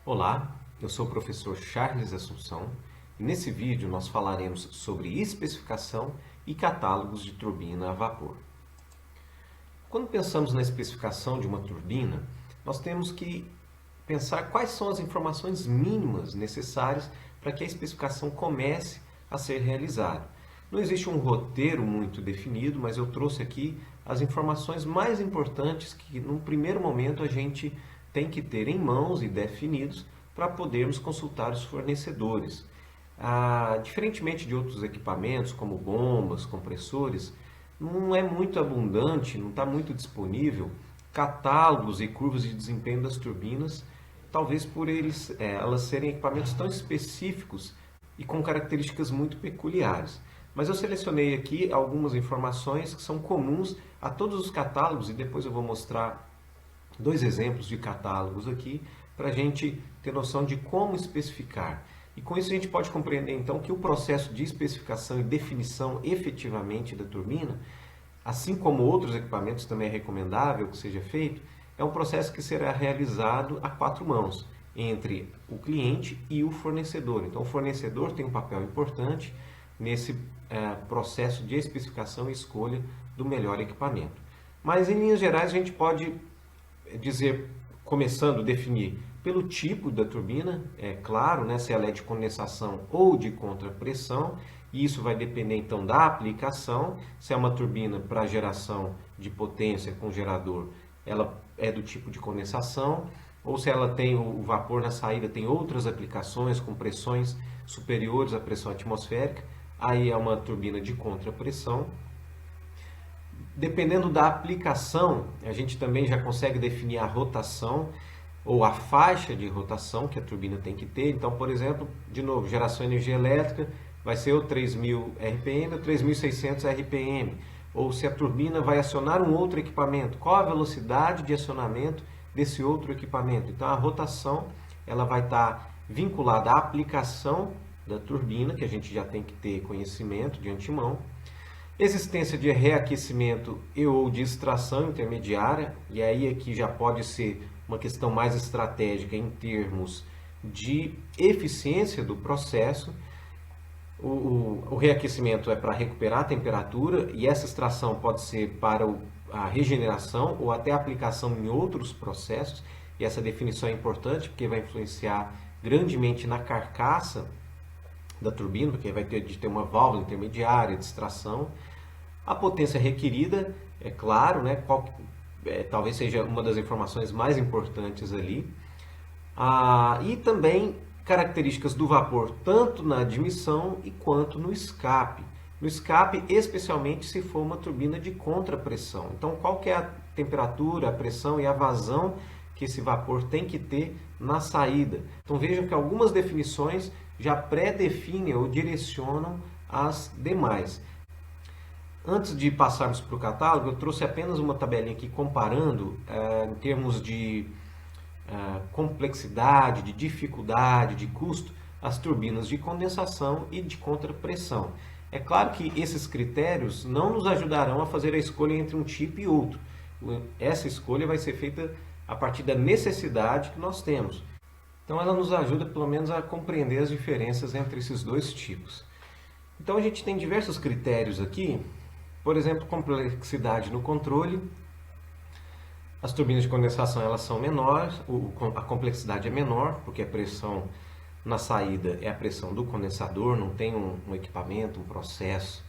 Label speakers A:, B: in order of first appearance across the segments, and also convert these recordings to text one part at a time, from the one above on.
A: Olá, eu sou o professor Charles Assunção e nesse vídeo nós falaremos sobre especificação e catálogos de turbina a vapor. Quando pensamos na especificação de uma turbina, nós temos que pensar quais são as informações mínimas necessárias para que a especificação comece a ser realizada. Não existe um roteiro muito definido, mas eu trouxe aqui as informações mais importantes que, num primeiro momento, a gente tem que ter em mãos e definidos para podermos consultar os fornecedores. Diferentemente de outros equipamentos, como bombas, compressores, não é muito abundante, não está muito disponível catálogos e curvas de desempenho das turbinas, talvez por elas serem equipamentos tão específicos e com características muito peculiares. Mas eu selecionei aqui algumas informações que são comuns a todos os catálogos e depois eu vou mostrar dois exemplos de catálogos aqui para a gente ter noção de como especificar. E com isso a gente pode compreender então que o processo de especificação e definição efetivamente da turbina, assim como outros equipamentos também é recomendável que seja feito, é um processo que será realizado a quatro mãos, entre o cliente e o fornecedor. Então o fornecedor tem um papel importante nesse processo de especificação e escolha do melhor equipamento. Mas em linhas gerais a gente pode dizer, começando a definir pelo tipo da turbina, é claro, né, se ela é de condensação ou de contrapressão, e isso vai depender então da aplicação. Se é uma turbina para geração de potência com gerador, ela é do tipo de condensação, ou se ela tem o vapor na saída, tem outras aplicações com pressões superiores à pressão atmosférica, aí é uma turbina de contrapressão. Dependendo da aplicação, a gente também já consegue definir a rotação ou a faixa de rotação que a turbina tem que ter. Então, por exemplo, de novo, geração de energia elétrica vai ser o 3.000 RPM ou 3.600 RPM. Ou se a turbina vai acionar um outro equipamento, qual a velocidade de acionamento desse outro equipamento. Então, a rotação ela vai estar vinculada à aplicação da turbina, que a gente já tem que ter conhecimento de antemão. Existência de reaquecimento e ou de extração intermediária, e aí aqui já pode ser uma questão mais estratégica em termos de eficiência do processo. O reaquecimento é para recuperar a temperatura e essa extração pode ser para a regeneração ou até a aplicação em outros processos, e essa definição é importante porque vai influenciar grandemente na carcaça da turbina, porque vai ter de ter uma válvula intermediária de extração. A potência requerida, é claro, né, talvez seja uma das informações mais importantes ali. E também características do vapor, tanto na admissão e quanto no escape. No escape, especialmente se for uma turbina de contrapressão. Então, qual que é a temperatura, a pressão e a vazão que esse vapor tem que ter na saída. Então, vejam que algumas definições já pré-definem ou direcionam as demais. Antes de passarmos para o catálogo, eu trouxe apenas uma tabelinha aqui comparando em termos de complexidade, de dificuldade, de custo, as turbinas de condensação e de contrapressão. É claro que esses critérios não nos ajudarão a fazer a escolha entre um tipo e outro. Essa escolha vai ser feita a partir da necessidade que nós temos. Então ela nos ajuda pelo menos a compreender as diferenças entre esses dois tipos. Então a gente tem diversos critérios aqui. Por exemplo, complexidade no controle. As turbinas de condensação elas são menores, a complexidade é menor, porque a pressão na saída é a pressão do condensador, não tem um equipamento, um processo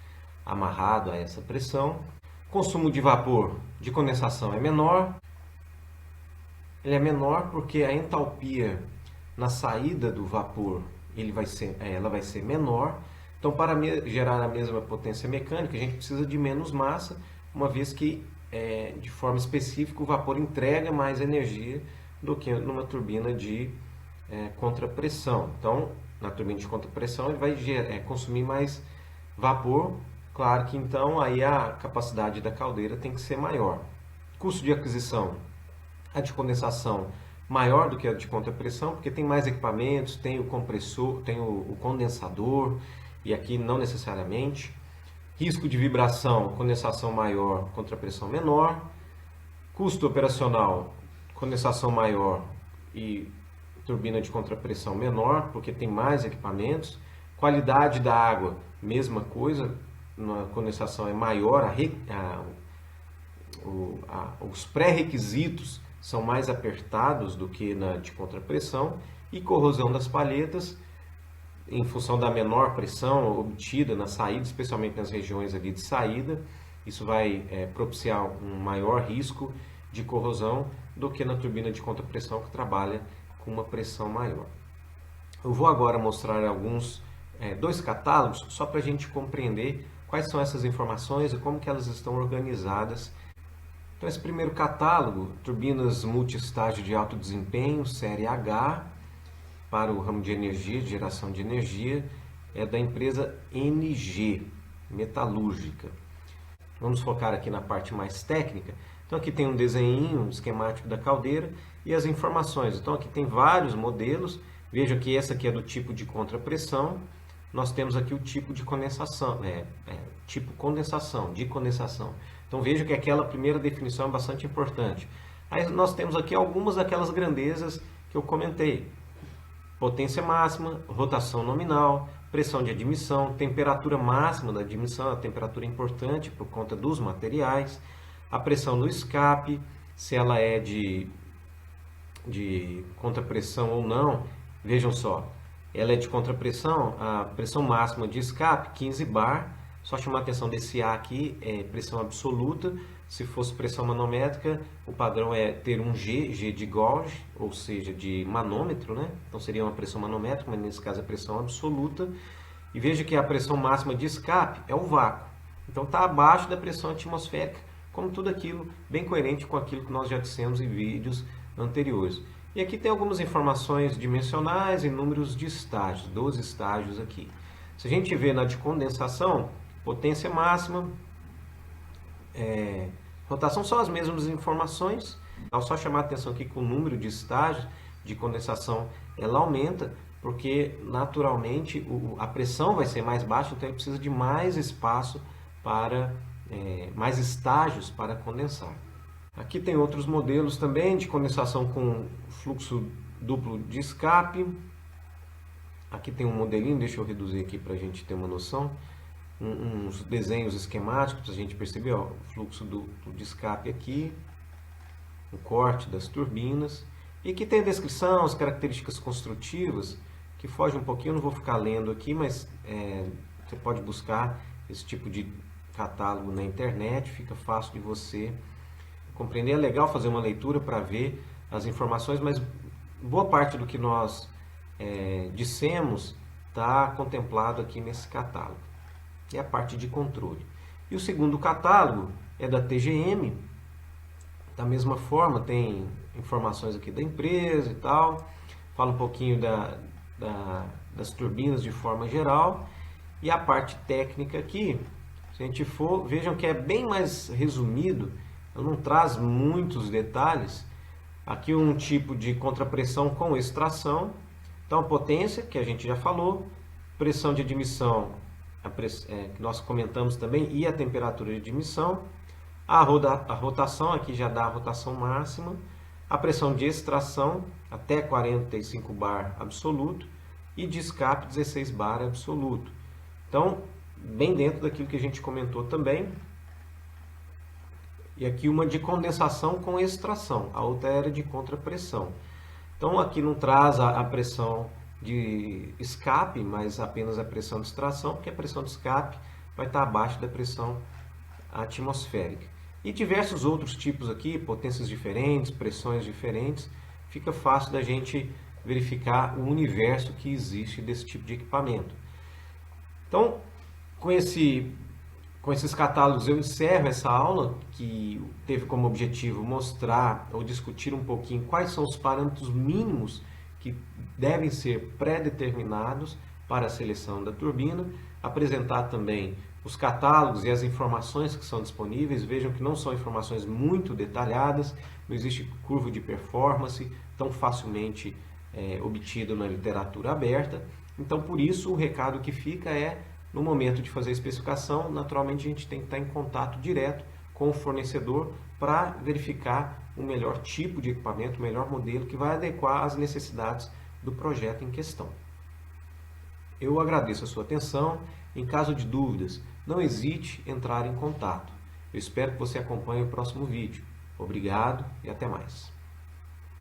A: amarrado a essa pressão. Consumo de vapor de condensação é menor. Ele é menor porque a entalpia na saída do vapor ela vai ser menor. Então, para gerar a mesma potência mecânica, a gente precisa de menos massa, uma vez que, de forma específica, o vapor entrega mais energia do que numa turbina de contrapressão. Então, na turbina de contrapressão, ele vai consumir mais vapor. Claro que, então, aí a capacidade da caldeira tem que ser maior. Custo de aquisição, a de condensação maior do que a de contrapressão, porque tem mais equipamentos, tem o compressor, tem o condensador, e aqui não necessariamente. Risco de vibração, condensação maior, contrapressão menor. Custo operacional, condensação maior e turbina de contrapressão menor, porque tem mais equipamentos. Qualidade da água, mesma coisa, na condensação é maior, os pré-requisitos são mais apertados do que na de contrapressão. E corrosão das palhetas, em função da menor pressão obtida na saída, especialmente nas regiões ali de saída, isso vai propiciar um maior risco de corrosão do que na turbina de contrapressão, que trabalha com uma pressão maior. Eu vou agora mostrar dois catálogos, só para a gente compreender quais são essas informações e como que elas estão organizadas. Então, esse primeiro catálogo, turbinas multiestágio de alto desempenho, série H, para o ramo de energia, de geração de energia, é da empresa NG, metalúrgica. Vamos focar aqui na parte mais técnica. Então aqui tem um desenho, um esquemático da caldeira e as informações. Então aqui tem vários modelos. Veja que essa aqui é do tipo de contrapressão. Nós temos aqui o tipo de condensação, tipo condensação, de condensação. Então veja que aquela primeira definição é bastante importante. Aí nós temos aqui algumas daquelas grandezas que eu comentei. Potência máxima, rotação nominal, pressão de admissão, temperatura máxima da admissão, a temperatura é importante por conta dos materiais, a pressão do escape, se ela é de contrapressão ou não. Vejam só, ela é de contrapressão, a pressão máxima de escape, 15 bar, só chamar a atenção desse A aqui, é pressão absoluta. Se fosse pressão manométrica, o padrão é ter um G de gauge, ou seja, de manômetro, né? Então seria uma pressão manométrica, mas nesse caso é pressão absoluta. E veja que a pressão máxima de escape é o vácuo. Então está abaixo da pressão atmosférica, como tudo aquilo, bem coerente com aquilo que nós já dissemos em vídeos anteriores. E aqui tem algumas informações dimensionais e números de estágios, 12 estágios aqui. Se a gente vê na de condensação, potência máxima, rotação são as mesmas informações. Ao só chamar a atenção aqui que o número de estágios de condensação ela aumenta, porque naturalmente a pressão vai ser mais baixa, então ele precisa de mais espaço para mais estágios para condensar. Aqui tem outros modelos também de condensação com fluxo duplo de escape. Aqui tem um modelinho, deixa eu reduzir aqui para a gente ter uma noção. Uns desenhos esquemáticos para a gente perceber, ó, o fluxo duplo de escape aqui, o corte das turbinas. E aqui tem a descrição, as características construtivas, que foge um pouquinho, eu não vou ficar lendo aqui, mas você pode buscar esse tipo de catálogo na internet, fica fácil de você compreender. É legal fazer uma leitura para ver as informações, mas boa parte do que nós dissemos está contemplado aqui nesse catálogo. E a parte de controle. E o segundo catálogo é da TGM. Da mesma forma, tem informações aqui da empresa e tal. Fala um pouquinho das turbinas de forma geral. E a parte técnica aqui, se a gente for, vejam que é bem mais resumido. Não traz muitos detalhes. Aqui um tipo de contrapressão com extração. Então, potência, que a gente já falou. Pressão de admissão, que nós comentamos também, e a temperatura de admissão. A rotação, aqui já dá a rotação máxima. A pressão de extração, até 45 bar absoluto. E de escape, 16 bar absoluto. Então, bem dentro daquilo que a gente comentou também. E aqui uma de condensação com extração. A outra era de contrapressão. Então, aqui não traz a pressão de escape, mas apenas a pressão de extração, porque a pressão de escape vai estar abaixo da pressão atmosférica. E diversos outros tipos aqui, potências diferentes, pressões diferentes, fica fácil da gente verificar o universo que existe desse tipo de equipamento. Então, com esses catálogos eu encerro essa aula, que teve como objetivo mostrar ou discutir um pouquinho quais são os parâmetros mínimos que devem ser pré-determinados para a seleção da turbina, apresentar também os catálogos e as informações que são disponíveis. Vejam que não são informações muito detalhadas, não existe curva de performance tão facilmente obtida na literatura aberta. Então, por isso, o recado que fica é, no momento de fazer a especificação, naturalmente a gente tem que estar em contato direto com o fornecedor para verificar um melhor tipo de equipamento, um melhor modelo que vai adequar às necessidades do projeto em questão. Eu agradeço a sua atenção. Em caso de dúvidas, não hesite em entrar em contato. Eu espero que você acompanhe o próximo vídeo. Obrigado e até mais.